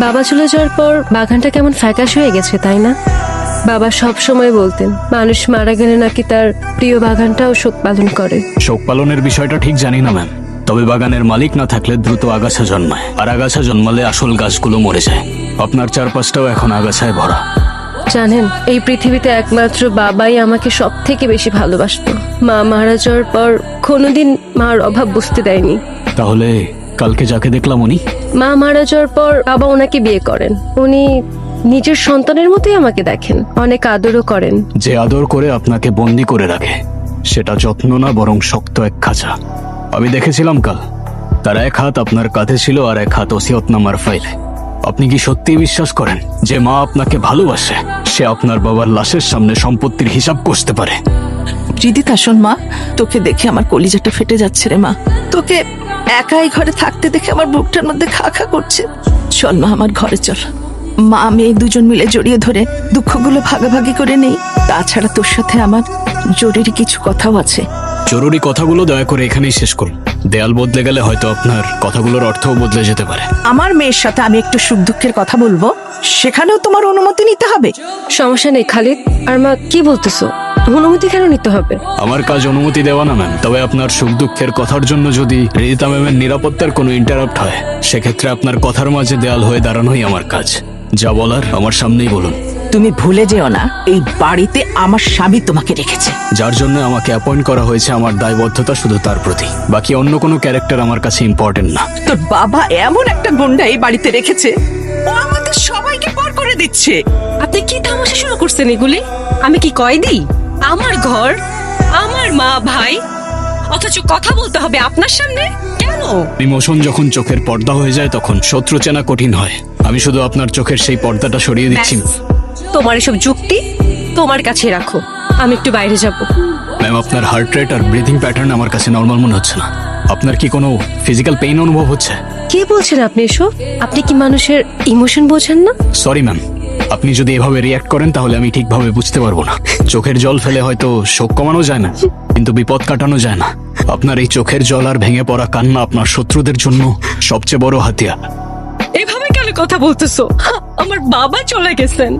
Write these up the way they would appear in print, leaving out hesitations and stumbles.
বাবা চলে যাওয়ার পর বাগানটা কেমন ফ্যাকাশ হয়ে গেছে, তাই না? বাবা সব সময় বলতেন মানুষ মারা গেলে নাকি তার প্রিয় বাগানটাও শোক পালন করে। শোক পালনের বিষয়টা ঠিক জানি না ম্যাম, তবে বাগানের মালিক না থাকলে দ্রুত আগাছা জন্মায়, আর আগাছা জন্মালে আসল গাছগুলো মরে যায়। আপনার চারপাশটাও এখন আগাছায় ভরা। জানেন, এই পৃথিবীতে একমাত্র বাবাই আমাকে সব থেকে বেশি ভালোবাসতো। মা মারা যাওয়ার পর কোনোদিন মার অভাব বুঝতে দেয়নি। তাহলে কালকে যাকে দেখলাম উনি? মা মারা যাওয়ার পর বাবা ওনাকে বিয়ে করেন। উনি নিজের সন্তানের মতোই আমাকে দেখেন, অনেক আদরও করেন। যে আদর করে আপনাকে বন্দি করে রাখে সেটা যত্ন না, বরং শক্ত এক খাঁচা। আমি দেখেছিলাম কাল, তার এক হাত আপনার কাঁধে ছিল আর এক হাত ওসিয়তনামার ফাইলে। আপনি কি সত্যিই বিশ্বাস করেন যে মা আপনাকে ভালোবাসে, সে আপনার বাবার লাশের সামনে সম্পত্তির হিসাব কষতে পারে? রিদিতা শোন মা, তোকে দেখে আমার কলিজাটা ফেটে যাচ্ছে রে মা। তোকে একাই ঘরে থাকতে দেখে আমার বুকটার মধ্যে খা খা করছে। চল মা, আমার ঘরে চল। মা মেয়ে দুজন মিলে জড়িয়ে ধরে দুঃখগুলো ভাগাভাগি করে নেই। তাছাড়া তোর সাথে আমার জরুরি কিছু কথাও আছে। জরুরি কথাগুলো দয়া করে এখানেই শেষ করুন। দেয়াল বদলে গেলে হয়তো আপনার কথাগুলোর অর্থও বদলে যেতে পারে। আমার মেয়ের সাথে আমি একটু সুখ দুঃখের কথা বলবো, সেখানেও তোমার অনুমতি নিতে হবে। সমস্যা নেই খালিদ। আর মা কি বলতেছো? অনুমতি কেন নিতে হবে? আমার কাজ অনুমতি দেওয়া না ম্যাম, তবে আপনার সুখ দুঃখের কথার জন্য যদি রিদিতা ম্যামের নিরাপত্তার কোনো ইন্টারাপ্ট হয়, সেক্ষেত্রে আপনার কথার মাঝে দেয়াল হয়ে দাঁড়ানোই আমার কাজ। যা বলার আমার সামনেই বলুন। তুমি ভুলে যেও না, এই বাড়িতে আমার স্বামী তোমাকে রেখেছে। যার জন্য আমাকে অ্যাপয়েন্ট করা হয়েছে, আমার দায়বদ্ধতা শুধু তার প্রতি, বাকি অন্য কোনো ক্যারেক্টার আমার কাছে ইম্পর্টেন্ট না। তোর বাবা এমন একটা গুন্ডা এই বাড়িতে রেখেছে, ও আমাদের সবাইকে পর করে দিচ্ছে। আপনি কি তামাশা শুরু করছেন এগুলি? আমি কি কয়দি? আমার ঘর, আমার মা ভাই, অথচ কথা বলতে হবে আপনার সামনে কেন? ইমোশন যখন চোখের পর্দা হয়ে যায় তখন শত্রু চেনা কঠিন হয়। আমি শুধু আপনার চোখের সেই পর্দাটা সরিয়ে দিচ্ছি। তোমার এসব যুক্তি তোমার কাছে রাখো, আমি একটু বাইরে যাব। ম্যাম, আপনার হার্ট রেট আর ব্রিথিং প্যাটার্ন আমার কাছে নর্মাল মনে হচ্ছে না। আপনার কি কোনো ফিজিক্যাল পেইন অনুভব হচ্ছে? কি বলছেন আপনি এসব? আপনি কি মানুষের ইমোশন বোঝেন না? সরি ম্যাম, আপনি যদি এভাবে রিয়াক্ট করেন তাহলে আমি ঠিকভাবে বুঝতে পারবো না। চোখের জল ফেলে হয়তো শোক কমানো যায় না, কিন্তু বিপদ কাটানো যায় না। আপনার এই চোখের জল আর ভেঙে পড়া কান্না আপনার শত্রুদের জন্য সবচেয়ে বড় হাতিয়ার। এভাবে কেন কথা বলতেছো? আমার বাবা চলে গেছেন,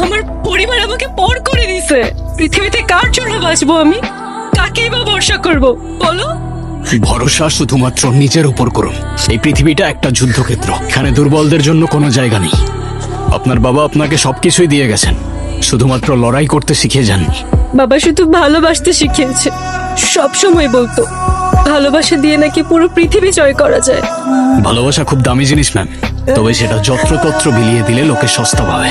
আমার পরিবার আমাকে পর করে দিয়েছে। পৃথিবীতে কার জন্য বাঁচবো আমি? কাকেই বা ভরসা করব বলো? ভরসা শুধুমাত্র নিজের উপর করুন। এই পৃথিবীটা একটা যুদ্ধক্ষেত্র, এখানে দুর্বলদের জন্য কোনো জায়গা নেই। আপনার বাবা আপনাকে সবকিছুই দিয়ে গেছেন, শুধুমাত্র লড়াই করতে শিখিয়ে যাননি। বাবা শুধু ভালোবাসতে শিখিয়েছে। সব সময় বলতো ভালোবাসা দিয়ে নাকি পুরো পৃথিবী জয় করা যায়। ভালোবাসা খুব দামি জিনিস ম্যাম, তবে সেটা যত্রতত্র বিলিয়ে দিলে লোকে সস্তা পাবে।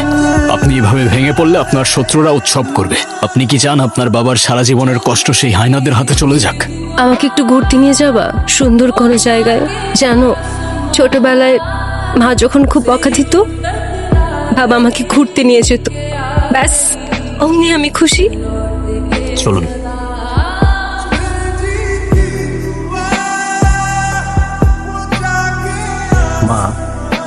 আপনি এভাবে ভেঙে পড়লে আপনার শত্রুরা উৎসব করবে। আপনি কি চান আপনার বাবার সারা জীবনের কষ্ট সেই হায়নাদের হাতে চলে যাক? আমাকে একটু ঘুরতে নিয়ে যাবা সুন্দর কোনো জায়গায়? জানো, ছোটবেলায় মা যখন খুব বকা দিত, বাবা আমাকে ঘুরতে নিয়ে যেত। ব্যাস, অমনি আমি খুশি। চলুন। মা,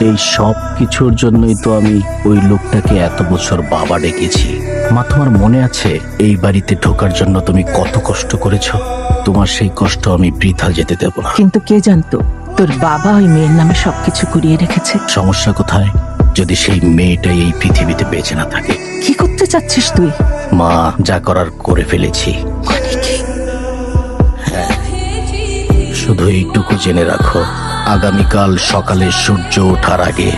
এই সব কিছুর জন্যই তো আমি ওই লোকটাকে এত বছর বাবা ডেকেছি। মা, তোমার মনে আছে এই বাড়িতে ঢোকার জন্য তুমি কত কষ্ট করেছো? তোমার সেই কষ্ট আমি বৃথা যেতে দেব না। কিন্তু কে জানতো তোর বাবা ওই মেয়ের নামে সবকিছু কুড়িয়ে রেখেছে? সমস্যা কোথায় যদি সেই মেয়েটাই এই পৃথিবীতে বেঁচে না থাকে? কি করতে চাচ্ছিস তুই? মা, যা করার করে ফেলেছি। মানে কি? শুধু এইটুকু জেনে রাখো, আগামীকাল সকালে সূর্য ওঠার আগে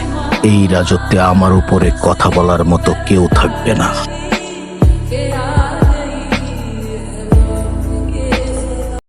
এই রাজত্বে আমার উপরে কথা বলার মতো কেউ থাকবে না।